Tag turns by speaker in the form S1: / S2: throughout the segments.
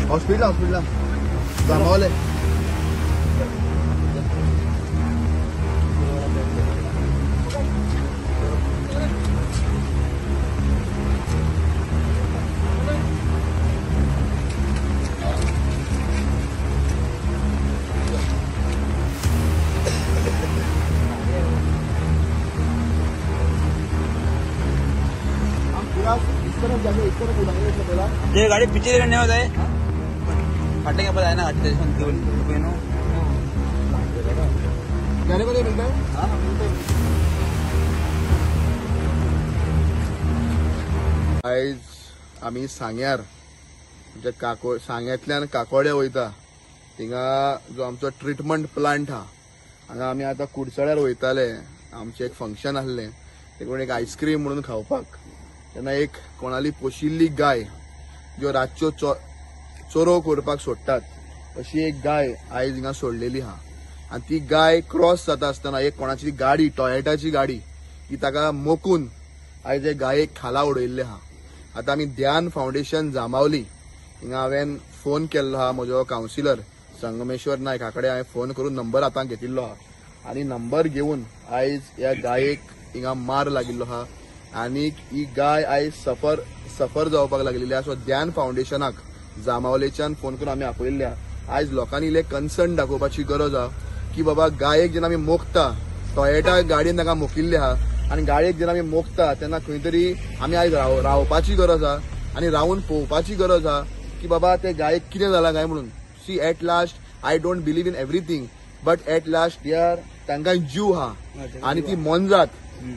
S1: Hospital
S2: hospital जामावले
S1: ये गाड़ी पीछे करने होता है फाटे के पास आए ना गाड़ी
S2: गाड़ी को मिलता है। आयज आम्ही सांग्यार म्हणजे सांग्यातल्यान काकोड्या वयता थिंगा जो आमचो ट्रीटमेंट प्लांट हा हांगा आमी आतां कुडचड्यार वयताले आमचे एक फंक्शन आसलें देखून एक आईस्क्रीम म्हणून खावपाक तेन्ना एक कोणाली पोशिल्ली गाय ज्यो रातच्यो चोरो करपाक सोडटात अशी एक गाय आयज हिंगा सोडलेली हा आणि ती गाय क्रॉस जाता आसतना एक कोणाची गाडी टॉयटाची गाडी ती ताका मोकून आयज एक गायेक खाला उडयल्ले हा। आता आमी ध्यान फाउंडेशन जामावली हिंगा हांवें फोन केल्लो हा म्हजो काउन्सिलर संगमेश्वर नायक हाकडे हांवें फोन करून नंबर हातांत घेतिल्लो हा आनी नंबर घेवन आयज ह्या गायेक हिंगा मार लागिल्लो हा आनी ही गाय आयज सफर जावपाक लागलेली आहा। सो ध्यान फाउंडेशनाक जामावलेच्यान फोन करून आमी आपयल्ल्या आयज लोकांनी इल्ले कन्सर्न दाखोवपाची गरज आहा की बाबा गायेक जेन्ना आमी मोखता टॉयटा गाडयेन ताका मोकिल्ले आहा आनी गाडयेक जेन्ना आमी मोखता तेन्ना खंय तरी आमी आयज रावपाची गरज आहा आनी रावन पळोवपाची गरज आहा की बाबा ते गायेक कितें जालां काय म्हणून। सी at last I don't believe in everything but at last तांकां जीव हा आनी ती मोनजात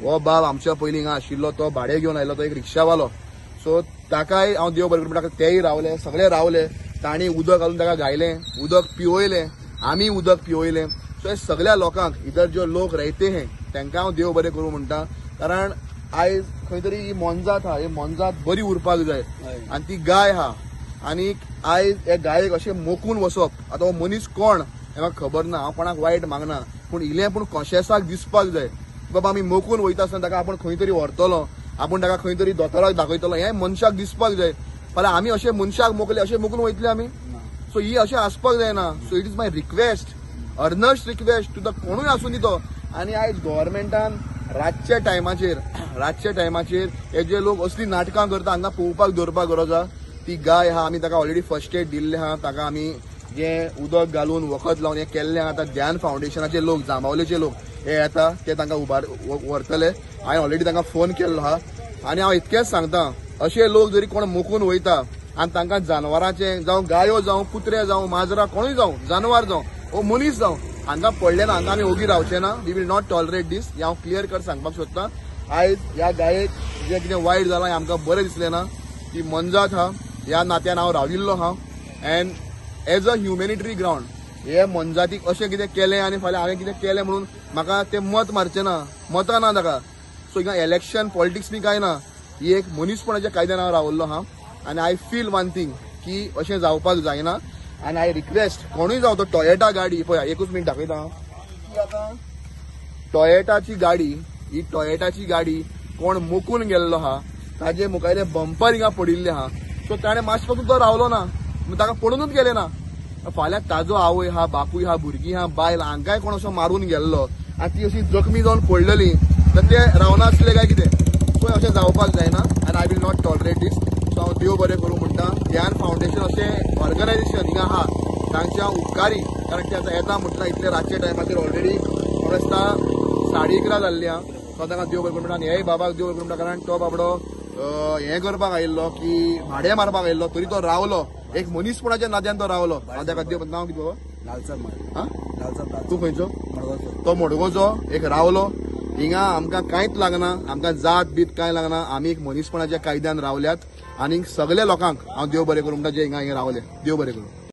S2: हो बाब आमच्या पयलीं हिंगा आशिल्लो तो भाडे घेवन आयलो तो एक रिक्षावालो सो ताकाय हांव देव बरें करूं तेय रावले सगळे रावले तांणी उदक घालून ताका घायलें उदक पिवयलें आमी उदक पिवयलें सो हे सगळ्या लोकांक इतर जो लोक राहते हे तांकां हांव देव बरें करूं म्हणटा कारण आयज खंय तरी ही मोनजात हा ही मोनजात बरी उरपाक जाय आनी ती गाय हा आनी आयज हे गायेक अशें मोकून वचप आतां हो मनीस कोण हें म्हाका खबर ना हांव कोणाक वायट मागना पूण इल्लें पूण कॉन्शियसाक दिसपाक जाय बाबा आमी मोकून वयता आसतना ताका आपूण खंय तरी व्हरतलो आपूण ताका खंय तरी दोतोराक दाखयतलो हें मनशाक दिसपाक जाय फाल्यां आमी अशें मनशाक मोकले अशें मोकून वयतले आमी सो ही अशें आसपाक जायना। So it is my request earnest request to the कोणूय आसूं दी तो आनी आयज गव्हर्मेंटान रातच्या टायमाचेर हे जे लोक असली नाटकां करता हांगा पळोवपाक दवरपाक गरज आहा। ती गाय हा आमी ताका ऑलरेडी फर्स्ट एड दिल्ले आहा ताका आमी जे उदक घालून वखद लावन हें केल्लें आहा आतां ध्यान फाउंडेशनाचे लोक जामावलेचे लोक हे येता ते तांकां व्हरतले हांवें ऑलरेडी तांकां फोन केल्लो आहा आनी हांव इतकेंच सांगता अशे लोक जरी कोण मोकून वयता आनी तांकां जानवरांचे जावं गायो जावं कुत्रे जावं माजरां कोणूय जावं जानवर जावं ओ मनीस जावं हांगा पडले ना हांगा आमी ओगी रावचे ना वी वील नॉट टॉलरेट दीस हें हांव क्लियर कर सांगपाक सोदतां। आयज ह्या गायेक जें कितें वायट जालां हें आमकां बरें दिसलें ना ती मनजात हा ह्या नात्यान हांव राविल्लो हा एन्ड एज अ ह्युमॅनिटरी ग्राउंड हे मनजातीक अशें कितें केलें आनी फाल्यां हांवें कितें केलें म्हणून म्हाका तें मत मारचें ना मतां ना ताका सो हिंगा इलेक्शन पॉलिटिक्स बी कांय ना ही एक मनीसपणाच्या कायद्यान हांव रावल्लो हा आनी आय फील वन थिंग की अशें जावपाक जायना आनी आय रिक्वेस्ट कोणूय जावं तो टॉयटा गाडी पळय एकूच मिनट दाखयता हांव टॉयटाची गाडी कोण मोकून गेल्लो हा ताजे मुखायले बंपर हिंगा पडिल्ले हा सो ताणें मातशें पासून तो रावलो ना ताका पडूनच गेले ना फाल्यां ताजो आवय हा बापूय हा भुरगीं हा बायल हांकांय कोण असो मारून गेल्लो आनी ती अशी जखमी जावन पडलेली तर ते रावनासले काय कितें सो अशें जावपाक जायना आनी I will not tolerate this so हांव देव बरें करूं म्हणटा। ध्यान फाउंडेशन अशें ऑर्गनायजेशन हिंगा आहा तांचे हांव उपकारी कारण ते आतां येता म्हटल्यार इतले रातचे टायमाचेर ऑलरेडी म्हाका दिसता 11:30 जाल्ली आहा सो ताका देव बरें करूं म्हणटा आनी हेय बाबाक देव बरें करूं म्हणटा कारण तो बाबडो हें करपाक आयिल्लो की भाडें मारपाक आयिल्लो तरी तो रावलो एक मनीसपणाच्या नात्यान तो रावलो हांव ताका देव नांव कितें बाबा तूं खंयचो तो मडगोचो एक रावलो हिंगा आमकां कांयच लागना आमकां जात बीत कांय लागना आमी एक मनीसपणाच्या कायद्यान रावल्यात आनी सगळे लोकांक हांव देव बरें करूं म्हणटा जे हिंगा रावले देव बरें करूं।